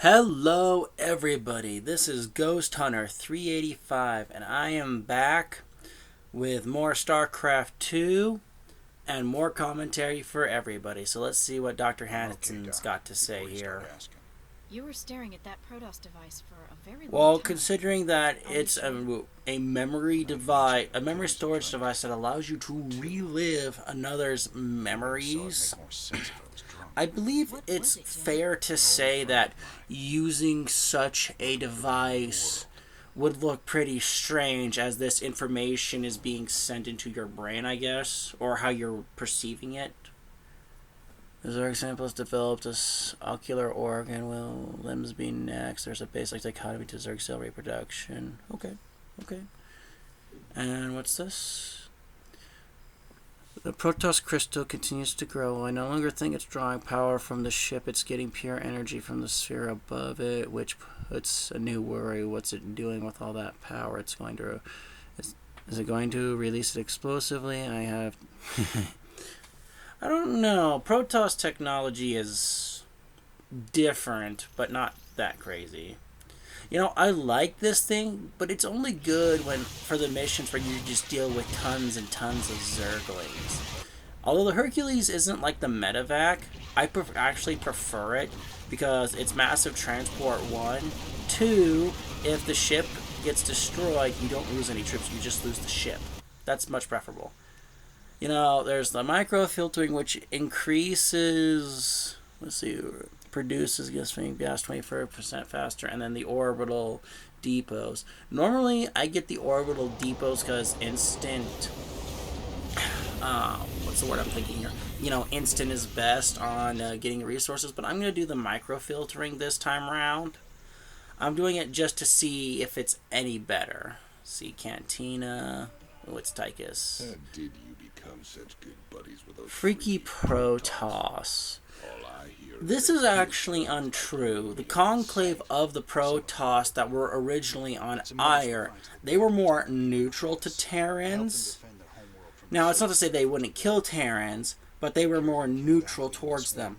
Hello, everybody. This is Ghost Hunter 385, and I am back with more StarCraft 2 and more commentary for everybody. So let's see what Dr. Hansen's got to say here. You were staring at that Protoss device for a very long Well, time. considering that it's a memory device, a memory storage device that allows you to relive another's memories, I believe it's fair to say that using such a device would look pretty strange as this information is being sent into your brain, I guess, or how you're perceiving it. The Zerg sample is developed as ocular organ, will limbs be next. There's a basic dichotomy to Zerg cell reproduction. Okay. And what's this? The Protoss crystal continues to grow. I no longer think it's drawing power from the ship. It's getting pure energy from the sphere above it, which puts a new worry. What's it doing with all that power? Is it going to release it explosively? I don't know. Protoss technology is different, but not that crazy. I like this thing, but it's only good for the missions where you just deal with tons and tons of Zerglings. Although the Hercules isn't like the medevac, I actually prefer it because it's massive transport, one. Two, if the ship gets destroyed, you don't lose any troops, you just lose the ship. That's much preferable. There's the microfiltering, which increases, produces gas 24% faster, and then the orbital depots. Normally, I get the orbital depots because instant, what's the word I'm thinking here? Instant is best on getting resources, but I'm going to do the microfiltering this time around. I'm doing it just to see if it's any better. See, Cantina. Oh, it's Tychus. How did you become such good buddies with those Freaky Protoss. This is actually untrue. The conclave of the Protoss that were originally on Ire, they were more neutral to Terrans. Now, it's not to say they wouldn't kill Terrans, but they were more neutral towards them.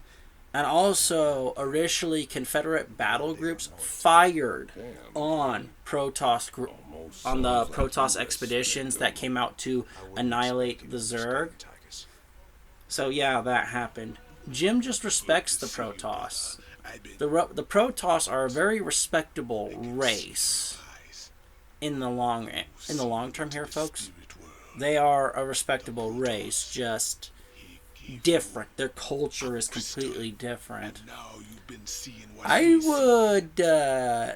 And also, originally, Confederate battle groups fired on on the Protoss expeditions that came out to annihilate the Zerg. So yeah, that happened. Jim just respects the Protoss. The Protoss are a very respectable race in the long term here, folks. They are a respectable race, just different. Their culture is completely different.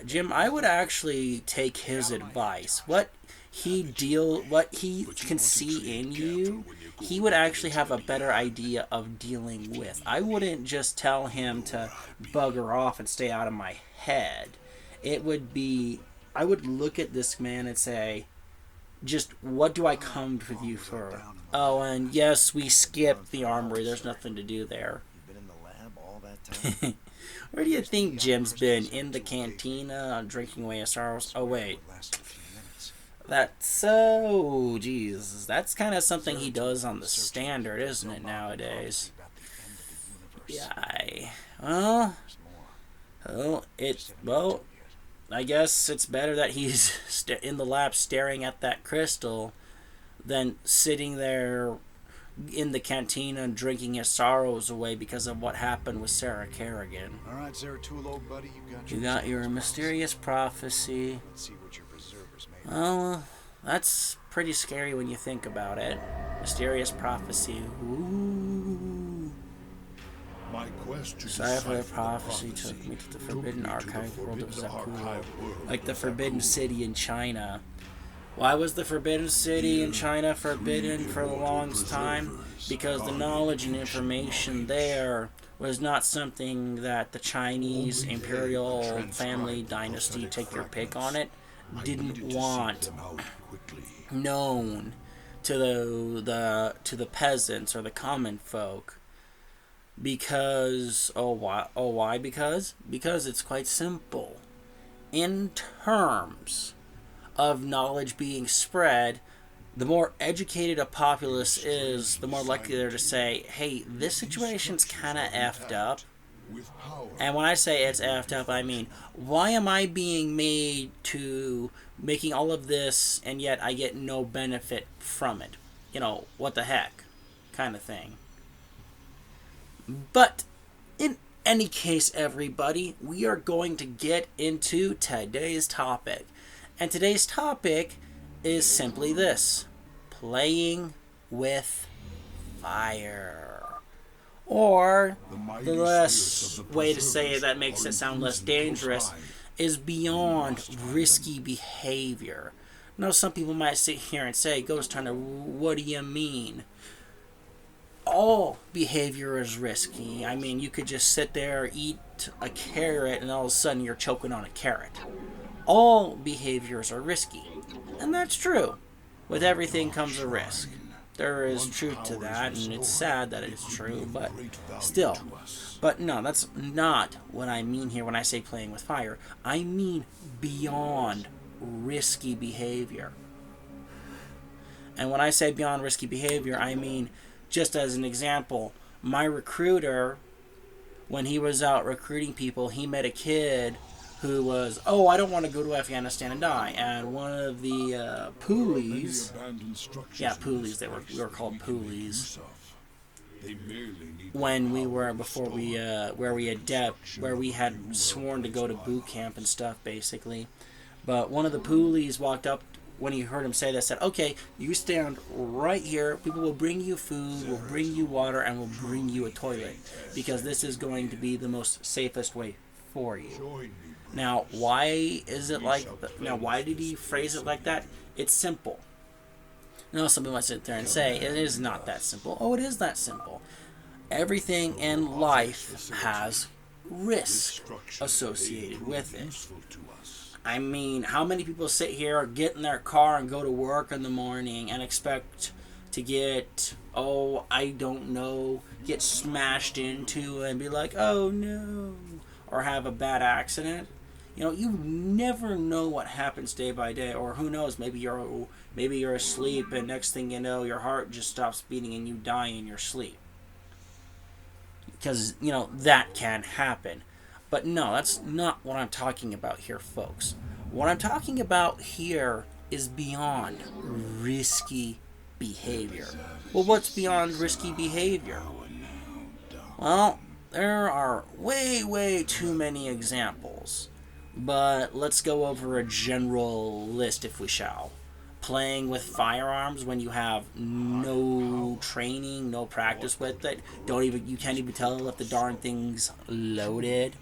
Jim, I would actually take his advice. What he can see in you, he would actually have a better idea of dealing with. I wouldn't just tell him to bugger off and stay out of my head. I would look at this man and say, just what do I come with you for? Oh, and yes, we skipped the armory. There's nothing to do there. You've been in the lab all that time? Where do you think Jim's been? In the cantina, drinking away his sorrows? Oh, wait. That's so... Jesus. That's kind of something he does on the standard, isn't it, nowadays? Yeah, I guess it's better that he's in the lab staring at that crystal than sitting there in the cantina and drinking his sorrows away because of what happened with Sarah Kerrigan. All right, Zeratul, old buddy, You got your mysterious prophecy. Let's see what your preservers made. Well, that's pretty scary when you think about it. Mysterious prophecy. Ooh. My quest to Cipher prophecy took me to the forbidden archive world of Zakulo, like the forbidden city in China. Why was the forbidden city in China forbidden for the longest time? Because the knowledge and information there was not something that the Chinese imperial family dynasty, take your pick on it, didn't want known to the peasants or the common folk. Because why? Because it's quite simple. In terms of knowledge being spread, the more educated a populace is, the more likely they're to say, hey, this situation's kind of effed up. With power. And when I say it's effed up, I mean, why am I being made to making all of this and yet I get no benefit from it? You know, what the heck? Kind of thing. But in any case, everybody, we are going to get into today's topic. And today's topic is simply this: playing with fire. Or, the less way to say it that makes it sound less dangerous, is beyond risky behavior. Now, some people might sit here and say, Ghost Hunter, what do you mean? All behavior is risky. I mean, you could just sit there, eat a carrot, and all of a sudden you're choking on a carrot. All behaviors are risky. And that's true. With everything comes a risk. There is truth to that, and it's sad that it's true, but still. But no, that's not what I mean here when I say playing with fire. I mean beyond risky behavior. And when I say beyond risky behavior, I mean, just as an example, my recruiter, when he was out recruiting people, he met a kid who was, oh, I don't want to go to Afghanistan and die. And one of the poolies, poolies, we were called poolies, when we were, before we, where we had sworn to go to boot camp and stuff, basically. But one of the poolies walked up, when he heard him say that, said, okay, you stand right here, people will bring you food, will bring you water, and will bring you a toilet, because this is going to be the most safest way for you. Now, why is it like that? Now, why did he phrase it like that? It's simple. Now, somebody might sit there and say, it is not that simple. Oh, it is that simple. Everything in life has risk associated with it. I mean, how many people sit here, get in their car, and go to work in the morning and expect to get, oh, I don't know, get smashed into and be like, oh, no, or have a bad accident? You know, you never know what happens day by day, or who knows, maybe you're asleep, and next thing you know, your heart just stops beating and you die in your sleep. Because, you know, that can happen. But no, that's not what I'm talking about here, folks. What I'm talking about here is beyond risky behavior. Well, what's beyond risky behavior? Well, there are way too many examples. But let's go over a general list, if we shall. Playing with firearms when you have no training, no practice with it. You can't even tell if the darn thing's loaded.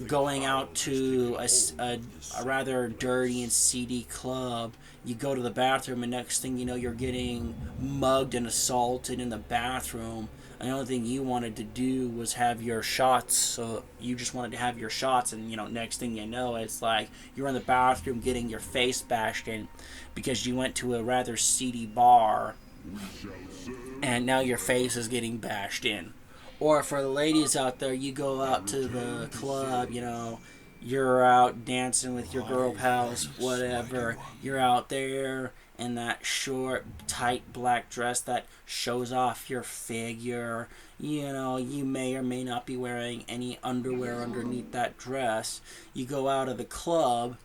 Going out to a rather dirty and seedy club, you go to the bathroom, and next thing you know, you're getting mugged and assaulted in the bathroom. And the only thing you wanted to do was have your shots, so you just wanted to have your shots, and, you know, next thing you know, it's like you're in the bathroom getting your face bashed in because you went to a rather seedy bar, and now your face is getting bashed in. Or for the ladies out there, you go out to the club, you know, you're out dancing with your girl pals, whatever, you're out there in that short, tight black dress that shows off your figure. You know, you may or may not be wearing any underwear underneath that dress. You go out of the club,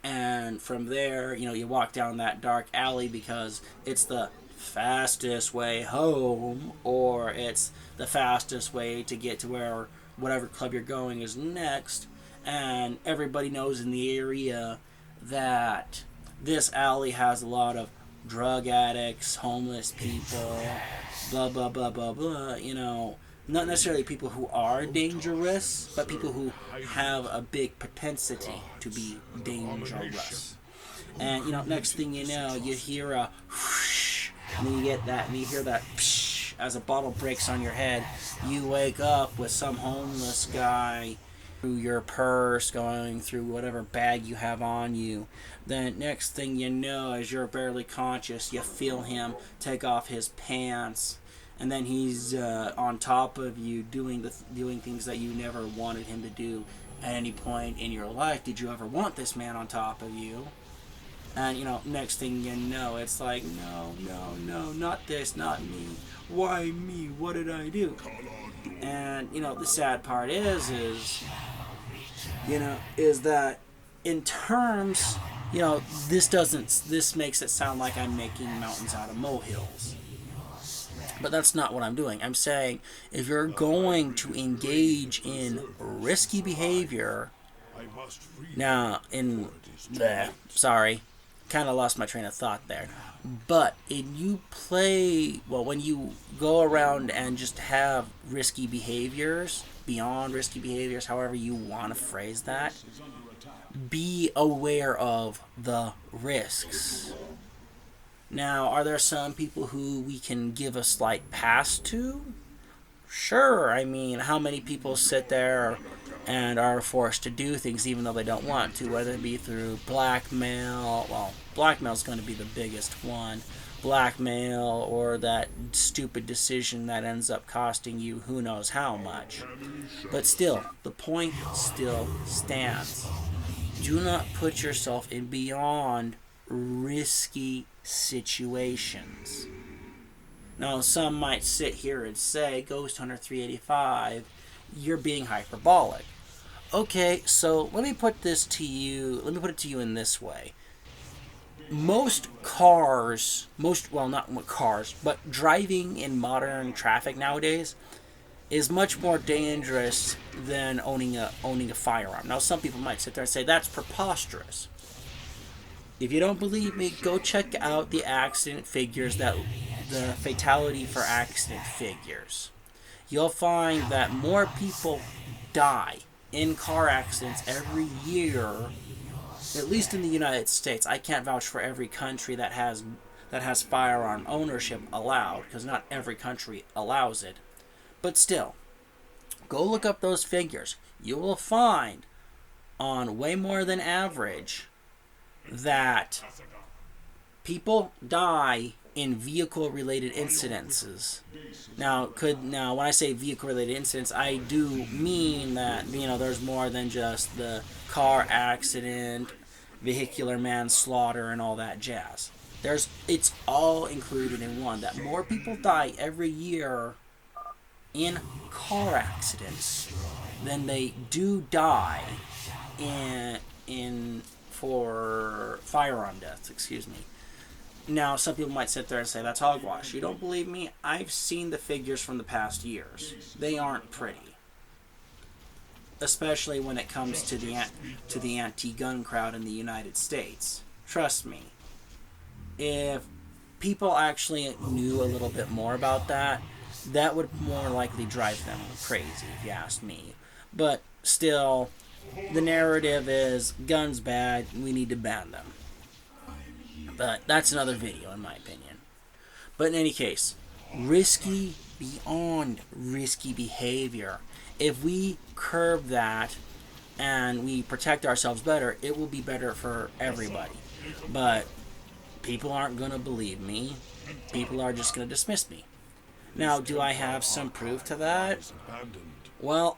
and from there, you know, you walk down that dark alley because it's the fastest way home, or it's the fastest way to get to where whatever club you're going is next. And everybody knows in the area that this alley has a lot of drug addicts, homeless people, blah, blah, blah, blah, blah. You know, not necessarily people who are dangerous, but people who have a big propensity to be dangerous. And, you know, next thing you know, you hear a whoosh, and you get that, and you hear that psh, as a bottle breaks on your head. You wake up with some homeless guy through your purse, going through whatever bag you have on you. Then next thing you know, as you're barely conscious, you feel him take off his pants, and then he's on top of you doing things that you never wanted him to do at any point in your life. Did you ever want this man on top of you? And, you know, next thing you know, it's like, no, not this, not me. Why me? What did I do? And, the sad part is that in terms, this makes it sound like I'm making mountains out of molehills. But that's not what I'm doing. I'm saying if you're going to engage in risky behavior, now, sorry, kind of lost my train of thought there. But when you go around and just have risky behaviors, beyond risky behaviors, however you want to phrase that, be aware of the risks. Now, are there some people who we can give a slight pass to? Sure. I mean, how many people sit there and are forced to do things even though they don't want to, whether it be through blackmail? Well, blackmail is going to be the biggest one. Blackmail, or that stupid decision that ends up costing you who knows how much. But still, the point still stands. Do not put yourself in beyond risky situations. Now, some might sit here and say, Ghost Hunter 385, you're being hyperbolic. Okay, so let me put it to you in this way. Not cars, but driving in modern traffic nowadays is much more dangerous than owning a firearm. Now, some people might sit there and say that's preposterous. If you don't believe me, go check out the accident figures, the fatality for accident figures. You'll find that more people die in car accidents every year, at least in the United States. I can't vouch for every country that has firearm ownership allowed, because not every country allows it. But still, go look up those figures. You will find, on way more than average, that people die in vehicle-related incidences. Now, when I say vehicle-related incidents, I do mean that there's more than just the car accident, vehicular manslaughter, and all that jazz. It's all included in one. That more people die every year in car accidents than they do die for firearm deaths. Excuse me. Now, some people might sit there and say that's hogwash. You don't believe me? I've seen the figures from the past years. They aren't pretty, especially when it comes to the anti-gun crowd in the United States. Trust me. If people actually knew a little bit more about that, that would more likely drive them crazy, if you ask me. But still, the narrative is guns bad, we need to ban them. But that's another video, in my opinion. But in any case, risky beyond risky behavior. If we curb that and we protect ourselves better, it will be better for everybody. But people aren't going to believe me. People are just going to dismiss me. Now, do I have some proof to that? Well,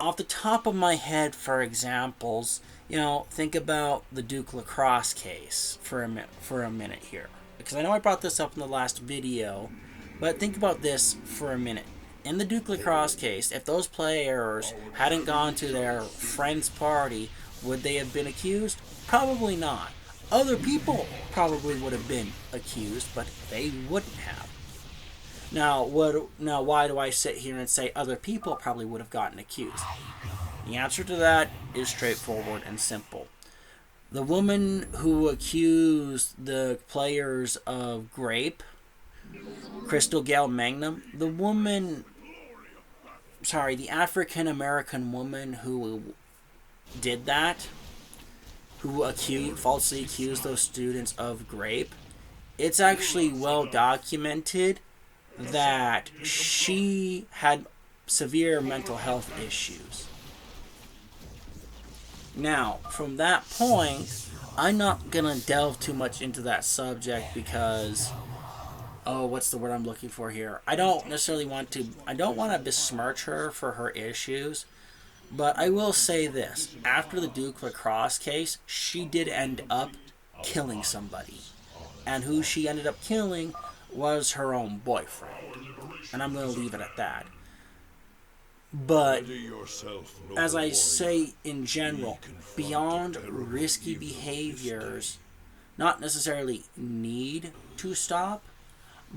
off the top of my head, for examples, think about the Duke Lacrosse case for a minute here. Because I know I brought this up in the last video, but think about this for a minute. In the Duke Lacrosse case, if those players hadn't gone to their friend's party, would they have been accused? Probably not. Other people probably would have been accused, but they wouldn't have. Now, why do I sit here and say other people probably would have gotten accused? The answer to that is straightforward and simple. The woman who accused the players of grape, Crystal Gale Magnum, the African-American woman who did that, who falsely accused those students of grape, it's actually well documented that she had severe mental health issues. Now, from that point, I'm not going to delve too much into that subject because, what's the word I'm looking for here? I don't want to besmirch her for her issues, but I will say this. After the Duke Lacrosse case, she did end up killing somebody. And who she ended up killing was her own boyfriend. And I'm going to leave it at that. But Ready yourself, noble as I warrior. say in general, beyond risky behaviors, not necessarily need to stop,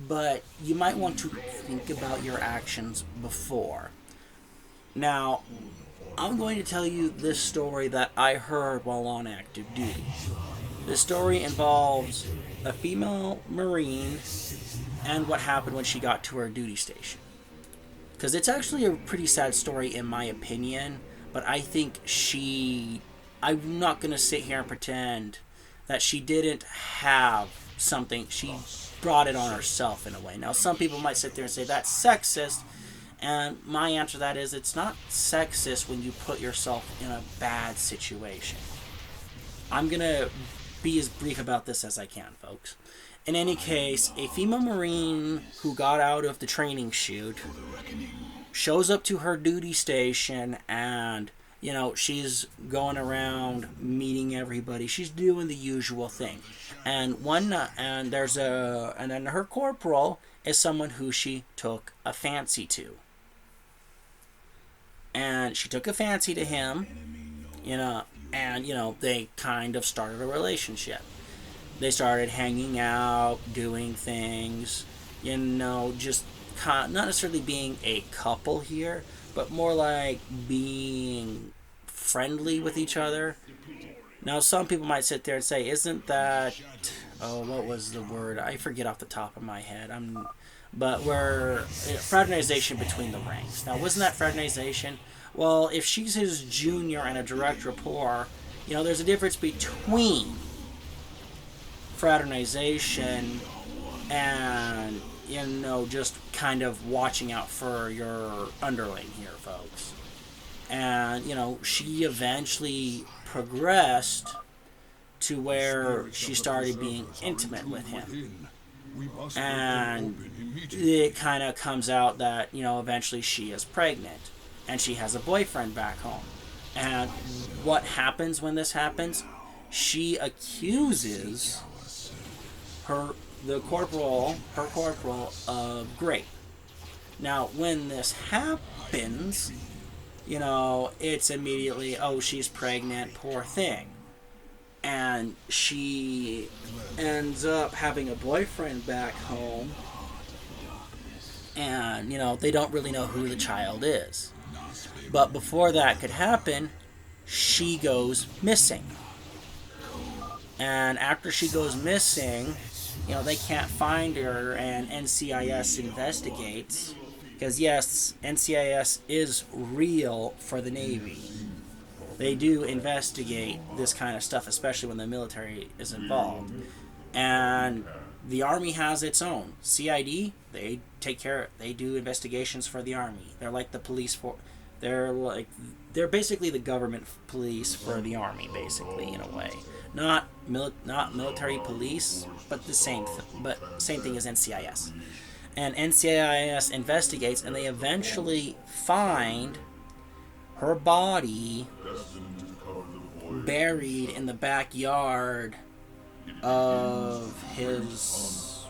but you might want to think about your actions before. Now, I'm going to tell you this story that I heard while on active duty. This story involves a female Marine and what happened when she got to her duty station. Because it's actually a pretty sad story in my opinion, but I think I'm not going to sit here and pretend that she didn't have something. She brought it on herself in a way. Now, some people might sit there and say that's sexist, and my answer to that is it's not sexist when you put yourself in a bad situation. I'm going to be as brief about this as I can, folks. In any case, a female Marine who got out of the training chute shows up to her duty station and, she's going around meeting everybody. She's doing the usual thing. And then her corporal is someone who she took a fancy to. And she took a fancy to him, they kind of started a relationship. They started hanging out, doing things, just not necessarily being a couple here, but more like being friendly with each other. Now, some people might sit there and say, isn't that, what was the word? I forget off the top of my head. But we're fraternization between the ranks. Now, wasn't that fraternization? Well, if she's his junior and a direct rapport, there's a difference between fraternization and, just kind of watching out for your underling here, folks. And, she eventually progressed to where she started being intimate with him. And it kind of comes out that, eventually she is pregnant. And she has a boyfriend back home. And what happens when this happens? She accuses her corporal of rape. Now, when this happens, it's immediately, she's pregnant, poor thing. And she ends up having a boyfriend back home. And, they don't really know who the child is. But before that could happen, she goes missing. And after she goes missing, they can't find her, and NCIS investigates. Because, yes, NCIS is real for the Navy. They do investigate this kind of stuff, especially when the military is involved. And the Army has its own. CID, they take care, they do investigations for the Army. They're like the police for... They're basically the government police for the Army, basically, in a way. Not military police, but same thing as NCIS. And NCIS investigates, and they eventually find her body buried in the backyard of his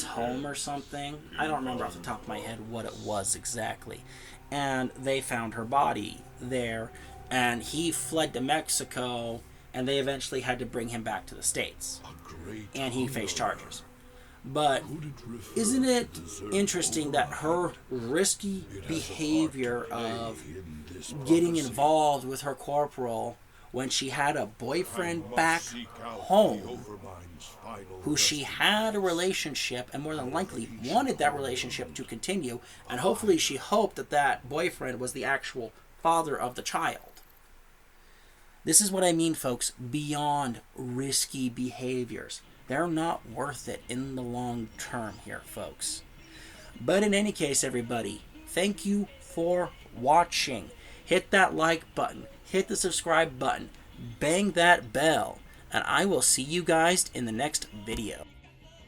home or something. I don't remember off the top of my head what it was exactly. And they found her body there, and he fled to Mexico, and they eventually had to bring him back to the States. And he faced charges. But isn't it interesting that her risky behavior of getting involved with her corporal when she had a boyfriend back home who she had a relationship and more than likely wanted that relationship to continue, and hopefully she hoped that that boyfriend was the actual father of the child. This is what I mean, folks, beyond risky behaviors. They're not worth it in the long term here, folks. But in any case, everybody, thank you for watching. Hit that like button. Hit the subscribe button. Bang that bell. And I will see you guys in the next video.